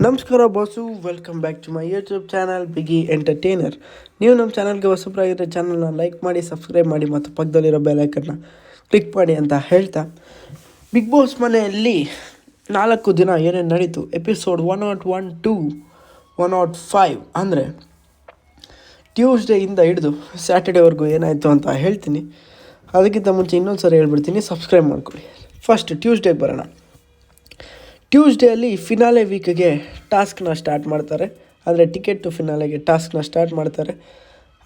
ನಮಸ್ಕಾರ boss, welcome back to my YouTube channel Bigi entertainer. ನೀವು ನಮ್ಮ ಚಾನಲ್ಗೆ ಹೊಸಬರಾಗಿದ್ದರೆ ಚಾನಲ್ನ ಲೈಕ್ ಮಾಡಿ, ಸಬ್ಸ್ಕ್ರೈಬ್ ಮಾಡಿ ಮತ್ತು ಪಕ್ಕದಲ್ಲಿರೋ ಬೆಲೈಕನ್ನ ಕ್ಲಿಕ್ ಮಾಡಿ ಅಂತ ಹೇಳ್ತಾ, ಬಿಗ್ ಬಾಸ್ ಮನೆಯಲ್ಲಿ 4 ದಿನ ಏನೇನು ನಡೀತು, ಎಪಿಸೋಡ್ 101 to 105 ಅಂದರೆ ಟ್ಯೂಸ್ಡೇಯಿಂದ ಹಿಡಿದು ಸ್ಯಾಟರ್ಡೇವರೆಗೂ ಏನಾಯಿತು ಅಂತ ಹೇಳ್ತೀನಿ. ಅದಕ್ಕಿಂತ ಮುಂಚೆ ಇನ್ನೊಂದು ಸರಿ ಹೇಳ್ಬಿಡ್ತೀನಿ, ಸಬ್ಸ್ಕ್ರೈಬ್ ಮಾಡ್ಕೊಳ್ಳಿ. ಫಸ್ಟ್ ಟ್ಯೂಸ್ಡೇಗೆ ಬರೋಣ. ಟ್ಯೂಸ್ಡೇಯಲ್ಲಿ ಫಿನಾಲೆ ವೀಕ್ಗೆ ಟಾಸ್ಕ್ನ ಸ್ಟಾರ್ಟ್ ಮಾಡ್ತಾರೆ. ಅಂದರೆ ಟಿಕೆಟ್ ಟು ಫಿನಾಲೆಗೆ ಟಾಸ್ಕ್ನ ಸ್ಟಾರ್ಟ್ ಮಾಡ್ತಾರೆ.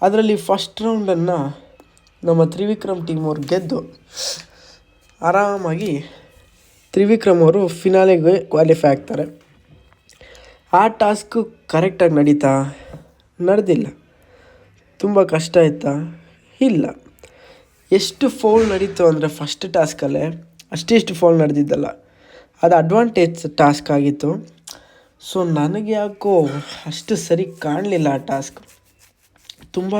ಅದರಲ್ಲಿ ಫಸ್ಟ್ ರೌಂಡನ್ನು ನಮ್ಮ ತ್ರಿವಿಕ್ರಮ್ ಟೀಮ್ ಅವ್ರು ಗೆದ್ದು ಆರಾಮಾಗಿ ತ್ರಿವಿಕ್ರಮ್ ಅವರು ಫಿನಾಲೆಗೆ ಕ್ವಾಲಿಫೈ ಆಗ್ತಾರೆ. ಆ ಟಾಸ್ಕು ಕರೆಕ್ಟಾಗಿ ನಡೆದಿಲ್ಲ. ತುಂಬ ಕಷ್ಟ ಆಯಿತಾ? ಇಲ್ಲ. ಎಷ್ಟು ಫೌಲ್ ನಡೀತು ಅಂದರೆ ಫಸ್ಟ್ ಟಾಸ್ಕಲ್ಲೇ ಅಷ್ಟಿಷ್ಟು ಫೌಲ್ ನಡೆದಿದ್ದಲ್ಲ, ಅದು ಅಡ್ವಾಂಟೇಜ್ ಟಾಸ್ಕ್ ಆಗಿತ್ತು. ಸೊ ನನಗೆ ಯಾಕೋ ಅಷ್ಟು ಸರಿ ಕಾಣಲಿಲ್ಲ. ಆ ಟಾಸ್ಕ್ ತುಂಬ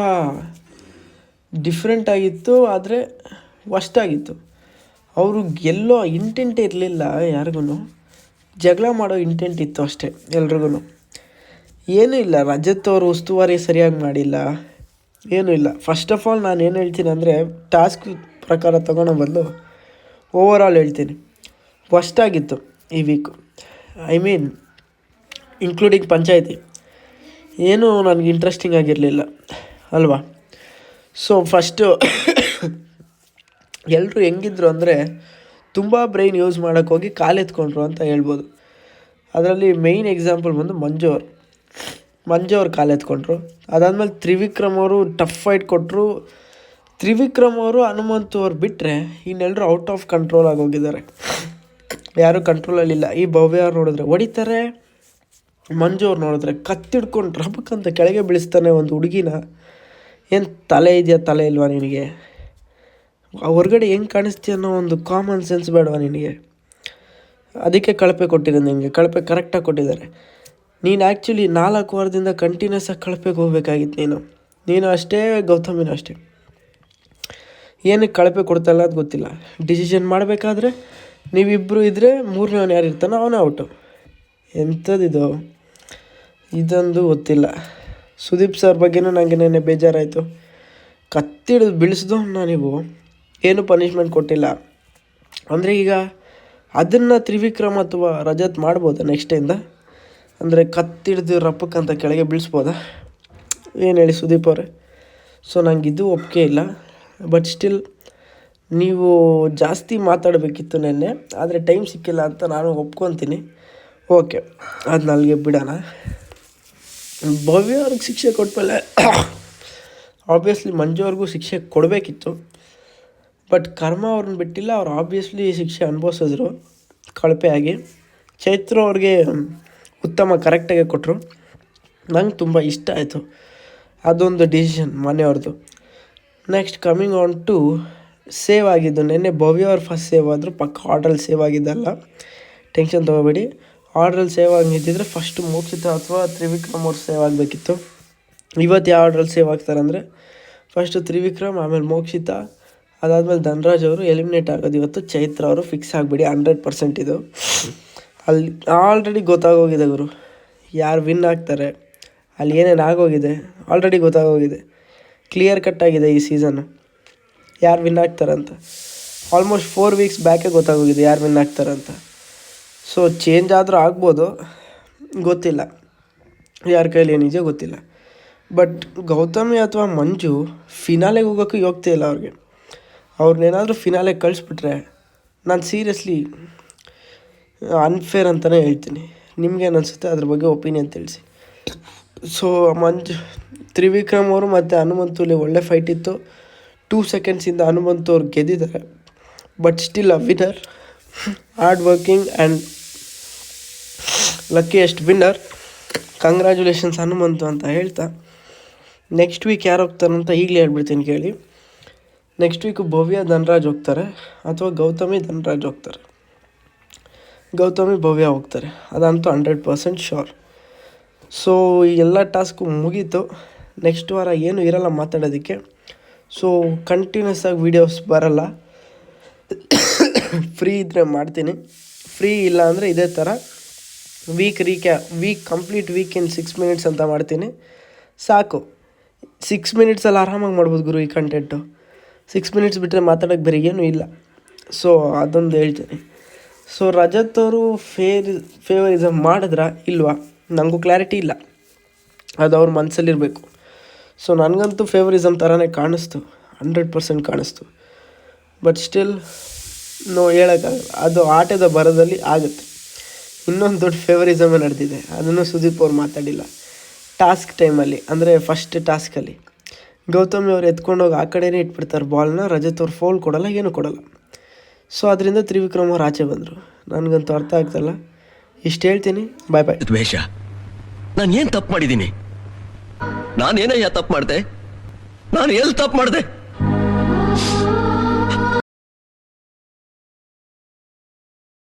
ಡಿಫ್ರೆಂಟ್ ಆಗಿತ್ತು, ಆದರೆ ವರ್ಸ್ಟಾಗಿತ್ತು. ಅವರು ಗೆಲ್ಲೋ ಇಂಟೆಂಟ್ ಇರಲಿಲ್ಲ, ಯಾರಿಗೂ ಜಗಳ ಮಾಡೋ ಇಂಟೆಂಟ್ ಇತ್ತು ಅಷ್ಟೇ ಎಲ್ರಿಗೂ. ಏನೂ ಇಲ್ಲ, ರಜತ್ ಅವರು ಉಸ್ತುವಾರಿ ಸರಿಯಾಗಿ ಮಾಡಿಲ್ಲ, ಏನೂ ಇಲ್ಲ. ಫಸ್ಟ್ ಆಫ್ ಆಲ್ ನಾನು ಏನು ಹೇಳ್ತೀನಿ ಅಂದರೆ, ಟಾಸ್ಕ್ ಪ್ರಕಾರ ತೊಗೊಳೋ ಬದಲು ಓವರಾಲ್ ಹೇಳ್ತೀನಿ, ವರ್ಸ್ಟಾಗಿತ್ತು ಈ week. I mean including panchayat ಏನೂ ನನಗೆ ಇಂಟ್ರೆಸ್ಟಿಂಗ್ ಆಗಿರಲಿಲ್ಲ ಅಲ್ವಾ. ಸೊ ಫಸ್ಟು ಎಲ್ಲರೂ ಹೆಂಗಿದ್ರು ಅಂದರೆ, ತುಂಬ ಬ್ರೈನ್ ಯೂಸ್ ಮಾಡೋಕ್ಕೋಗಿ ಕಾಲೆತ್ಕೊಂಡ್ರು ಅಂತ ಹೇಳ್ಬೋದು. ಅದರಲ್ಲಿ ಮೇಯ್ನ್ ಎಕ್ಸಾಂಪಲ್ ಬಂದು ಮಂಜು ಅವ್ರು ಕಾಲೆತ್ಕೊಂಡ್ರು. ಅದಾದಮೇಲೆ ತ್ರಿವಿಕ್ರಮ್ ಅವರು ಟಫ್ ಫೈಟ್ ಕೊಟ್ಟರು. ತ್ರಿವಿಕ್ರಮ್ ಅವರು, ಹನುಮಂತು ಅವ್ರು ಬಿಟ್ಟರೆ ಇನ್ನೆಲ್ಲರೂ ಔಟ್ ಆಫ್ ಕಂಟ್ರೋಲ್ ಆಗೋಗಿದ್ದಾರೆ, ಯಾರೂ ಕಂಟ್ರೋಲಲ್ಲಿಲ್ಲ. ಈ ಭವ್ಯ ಅವ್ರು ನೋಡಿದ್ರೆ ಹೊಡಿತಾರೆ, ಮಂಜು ಅವ್ರು ನೋಡಿದ್ರೆ ಕತ್ತಿಡ್ಕೊಂಡು ರಬಕ್ಕಂತ ಕೆಳಗೆ ಬೀಳಿಸ್ತಾನೆ ಒಂದು ಹುಡುಗಿನ. ಏನು ತಲೆ ಇದೆಯಾ, ತಲೆ ಇಲ್ವಾ ನಿನಗೆ? ಹೊರಗಡೆ ಹೆಂಗೆ ಕಾಣಿಸ್ತೀಯ ಅನ್ನೋ ಒಂದು ಕಾಮನ್ ಸೆನ್ಸ್ ಬೇಡವಾ ನಿನಗೆ? ಅದಕ್ಕೆ ಕಳಪೆ ಕೊಟ್ಟಿರೋದು ನಿಮಗೆ. ಕಳಪೆ ಕರೆಕ್ಟಾಗಿ ಕೊಟ್ಟಿದ್ದಾರೆ. ನೀನು ಆ್ಯಕ್ಚುಲಿ 4 ವಾರದಿಂದ ಕಂಟಿನ್ಯೂಸ್ ಆಗಿ ಕಳಪೆಗೆ ಹೋಗ್ಬೇಕಾಗಿತ್ತು. ನೀನು ಅಷ್ಟೇ, ಗೌತಮಿನೂ ಅಷ್ಟೇ. ಏನಕ್ಕೆ ಕಳಪೆ ಕೊಡ್ತಾಯಿಲ್ಲ ಅದು ಗೊತ್ತಿಲ್ಲ. ಡಿಸಿಷನ್ ಮಾಡಬೇಕಾದ್ರೆ ನೀವಿಬ್ಬರು ಇದ್ದರೆ ಮೂರನೇವನು ಯಾರು ಇರ್ತಾನೋ ಅವನೇ ಔಟು. ಎಂಥದ್ದಿದು, ಇದೊಂದು ಗೊತ್ತಿಲ್ಲ. ಸುದೀಪ್ ಸರ್ ಬಗ್ಗೆನೂ ನನಗೆ ನೆನ್ನೆ ಬೇಜಾರಾಯಿತು. ಕತ್ತಿಡಿದು ಬೀಳಿಸ್ದು ನೀವು ಏನೂ ಪನಿಷ್ಮೆಂಟ್ ಕೊಟ್ಟಿಲ್ಲ ಅಂದರೆ, ಈಗ ಅದನ್ನು ತ್ರಿವಿಕ್ರಮ್ ಅಥವಾ ರಜತ್ ಮಾಡ್ಬೋದಾ ನೆಕ್ಸ್ಟಿಂದ? ಅಂದರೆ ಕತ್ತಿಡ್ದು ರಪ್ಪಕ್ಕಂತ ಕೆಳಗೆ ಬೀಳಿಸ್ಬೋದಾ? ಏನು ಹೇಳಿ ಸುದೀಪ್ ಅವರೇ? ಸೊ ನನಗೆ ಇದು ಒಪ್ಪಿಗೆ ಇಲ್ಲ. ಬಟ್ ಸ್ಟಿಲ್ ನೀವು ಜಾಸ್ತಿ ಮಾತಾಡಬೇಕಿತ್ತು ನೆನ್ನೆ, ಆದರೆ ಟೈಮ್ ಸಿಕ್ಕಿಲ್ಲ ಅಂತ ನಾನು ಒಪ್ಕೊತೀನಿ. ಓಕೆ, ಅದು ನನಗೆ ಬಿಡೋಣ. ಭವ್ಯ ಅವ್ರಿಗೆ ಶಿಕ್ಷೆ ಕೊಟ್ಮೇಲೆ ಆಬ್ವಿಯಸ್ಲಿ ಮಂಜು ಅವ್ರಿಗೂ ಶಿಕ್ಷೆ ಕೊಡಬೇಕಿತ್ತು. ಬಟ್ ಕರ್ಮ ಅವ್ರನ್ನ ಬಿಟ್ಟಿಲ್ಲ, ಅವ್ರು ಆಬ್ವಿಯಸ್ಲಿ ಶಿಕ್ಷೆ ಅನುಭವಿಸಿದ್ರು ಕಳಪೆಯಾಗಿ. ಚೈತ್ರ ಅವ್ರಿಗೆ ಉತ್ತಮ ಕರೆಕ್ಟಾಗಿ ಕೊಟ್ಟರು. ನಂಗೆ ತುಂಬ ಇಷ್ಟ ಆಯಿತು ಅದೊಂದು ಡಿಸಿಷನ್ ಮನೆಯವ್ರದ್ದು. Next coming on to save ಆಗಿದ್ದು, ನೆನ್ನೆ ಭವ್ಯ ಅವ್ರು ಫಸ್ಟ್ ಸೇವ್ ಆದರು. ಪಕ್ಕ ಆರ್ಡ್ರಲ್ಲಿ ಸೇವ್ ಆಗಿದ್ದಲ್ಲ, ಟೆನ್ಷನ್ ತೊಗೋಬೇಡಿ. ಆರ್ಡ್ರಲ್ಲಿ ಸೇವ್ ಆಗಿದ್ದಿದ್ರೆ ಫಸ್ಟು ಮೋಕ್ಷಿತ ಅಥವಾ ತ್ರಿವಿಕ್ರಮ್ ಅವ್ರು ಸೇವ್ ಆಗಬೇಕಿತ್ತು. ಇವತ್ತು ಯಾವ ಆರ್ಡ್ರಲ್ಲಿ ಸೇವ್ ಆಗ್ತಾರೆ ಅಂದರೆ, ಫಸ್ಟು ತ್ರಿವಿಕ್ರಮ್, ಆಮೇಲೆ ಮೋಕ್ಷಿತ, ಅದಾದಮೇಲೆ ಧನ್ರಾಜ್ ಅವರು ಎಲಿಮಿನೇಟ್ ಆಗೋದು ಇವತ್ತು. ಚೈತ್ರ ಅವರು ಫಿಕ್ಸ್ ಆಗಿಬಿಡಿ, 100% ಇದು. ಅಲ್ಲಿ ಆಲ್ರೆಡಿ ಗೊತ್ತಾಗೋಗಿದೆ ಗುರು, ಯಾರು ವಿನ್ ಆಗ್ತಾರೆ, ಅಲ್ಲಿ ಏನೇನು ಆಗೋಗಿದೆ ಆಲ್ರೆಡಿ ಗೊತ್ತಾಗೋಗಿದೆ. ಕ್ಲಿಯರ್ ಕಟ್ ಆಗಿದೆ ಈ ಸೀಸನ್ನು ಯಾರು ವಿನ್ ಆಗ್ತಾರಂತ. ಆಲ್ಮೋಸ್ಟ್ 4 ವೀಕ್ಸ್ ಬ್ಯಾಕೇ ಗೊತ್ತಾಗೋಗಿದೆ ಯಾರು ವಿನ್ ಆಗ್ತಾರಂತ. ಸೊ ಚೇಂಜ್ ಆದರೂ ಆಗ್ಬೋದು, ಗೊತ್ತಿಲ್ಲ, ಯಾರ ಕೈಲಿ ಏನಿದೆ ಗೊತ್ತಿಲ್ಲ. ಬಟ್ ಗೌತಮಿ ಅಥವಾ ಮಂಜು ಫಿನಾಲೆಗೆ ಹೋಗೋಕ್ಕೂ ಯೋಗ್ಯತೆ ಇಲ್ಲ ಅವ್ರಿಗೆ. ಅವ್ರನ್ನೇನಾದರೂ ಫಿನಾಲೆಗೆ ಕಳಿಸ್ಬಿಟ್ರೆ ನಾನು ಸೀರಿಯಸ್ಲಿ ಅನ್ಫೇರ್ ಅಂತಲೇ ಹೇಳ್ತೀನಿ. ನಿಮ್ಗೇನು ಅನಿಸುತ್ತೆ ಅದ್ರ ಬಗ್ಗೆ ಒಪಿನಿಯನ್ ತಿಳಿಸಿ. ಸೊ ತ್ರಿವಿಕ್ರಮ್ ಅವರು ಮತ್ತು ಹನುಮಂತುಲಿ ಒಳ್ಳೆ ಫೈಟ್ ಇತ್ತು. 2 ಸೆಕೆಂಡ್ಸಿಂದ ಹನುಮಂತು ಅವ್ರು ಗೆದ್ದಿದ್ದಾರೆ. But still a winner, hard working and luckiest winner. Congratulations Hanumanthu ಅಂತ ಹೇಳ್ತಾ, ನೆಕ್ಸ್ಟ್ ವೀಕ್ ಯಾರು ಹೋಗ್ತಾರಂತ ಈಗಲೇ ಹೇಳ್ಬಿಡ್ತೀನಿ ಕೇಳಿ. ನೆಕ್ಸ್ಟ್ ವೀಕು ಭವ್ಯ ಧನ್ರಾಜ್ ಹೋಗ್ತಾರೆ, ಅಥವಾ ಗೌತಮಿ ಧನ್ರಾಜ್ ಹೋಗ್ತಾರೆ. ಗೌತಮಿ ಭವ್ಯ ಹೋಗ್ತಾರೆ, ಅದಂತೂ 100% ಶೋರ್. ಸೊ ಈ ಎಲ್ಲ ಟಾಸ್ಕು ಮುಗೀತು. ನೆಕ್ಸ್ಟ್ ವಾರ ಏನೂ ಇರಲ್ಲ ಮಾತಾಡೋದಕ್ಕೆ. ಸೊ ಕಂಟಿನ್ಯೂಸ್ ಆಗಿ ವೀಡಿಯೋಸ್ ಬರಲ್ಲ. ಫ್ರೀ ಇದ್ದರೆ ಮಾಡ್ತೀನಿ, ಫ್ರೀ ಇಲ್ಲ ಅಂದರೆ ಇದೇ ಥರ ವೀಕ್ ಕಂಪ್ಲೀಟ್ ವೀಕ್ ಇನ್ 6 ಮಿನಿಟ್ಸ್ ಅಂತ ಮಾಡ್ತೀನಿ, ಸಾಕು. 6 ಮಿನಿಟ್ಸಲ್ಲಿ ಆರಾಮಾಗಿ ಮಾಡ್ಬೋದು ಗುರು ಈ ಕಂಟೆಂಟು. 6 ಮಿನಿಟ್ಸ್ ಬಿಟ್ಟರೆ ಮಾತಾಡೋಕ್ಕೆ ಬೇರೆ ಏನೂ ಇಲ್ಲ. ಸೊ ಅದೊಂದು ಹೇಳ್ತೀನಿ. ಸೊ ರಜತ್ ಅವರು ಫೇವರಿಸಮ್ ಮಾಡಿದ್ರಾ ಇಲ್ವಾ, ನನಗೂ ಕ್ಲಾರಿಟಿ ಇಲ್ಲ, ಅದು ಅವ್ರ ಮನಸ್ಸಲ್ಲಿರಬೇಕು. ಸೊ ನನಗಂತೂ ಫೇವರಿಸಮ್ ಥರನೇ ಕಾಣಿಸ್ತು, 100% ಕಾಣಿಸ್ತು. ಬಟ್ ಸ್ಟಿಲ್ ಹೇಳೋಕ್ಕಾಗಲ್ಲ, ಅದು ಆಟದ ಬರದಲ್ಲಿ ಆಗುತ್ತೆ. ಇನ್ನೊಂದು ದೊಡ್ಡ ಫೇವರಿಸಮೇ ನಡೆದಿದೆ, ಅದನ್ನು ಸುದೀಪ್ ಅವ್ರು ಮಾತಾಡಿಲ್ಲ. ಟಾಸ್ಕ್ ಟೈಮಲ್ಲಿ, ಅಂದರೆ ಫಸ್ಟ್ ಟಾಸ್ಕಲ್ಲಿ ಗೌತಮಿ ಅವ್ರು ಎತ್ಕೊಂಡೋಗಿ ಆ ಕಡೆನೇ ಇಟ್ಬಿಡ್ತಾರೆ ಬಾಲ್ನ, ರಜತ್ ಅವ್ರು ಫೌಲ್ ಕೊಡೋಲ್ಲ, ಏನೂ ಕೊಡೋಲ್ಲ. ಸೊ ಅದರಿಂದ ತ್ರಿವಿಕ್ರಮ್ ಅವ್ರು ಆಚೆ ಬಂದರು. ನನಗಂತೂ ಅರ್ಥ ಆಗ್ತಲ್ಲ. ಇಷ್ಟು ಹೇಳ್ತೀನಿ, ಬಾಯ್ ಬಾಯ್. ದ್ವೇಷ, ನಾನು ಏನು ತಪ್ಪು ಮಾಡಿದ್ದೀನಿ? ನಾನೇನಯ್ಯ ತಪ್ಪು ಮಾಡಿದೆ? ನಾನು ಎಲ್ಲಿ ತಪ್ಪು ಮಾಡಿದೆ?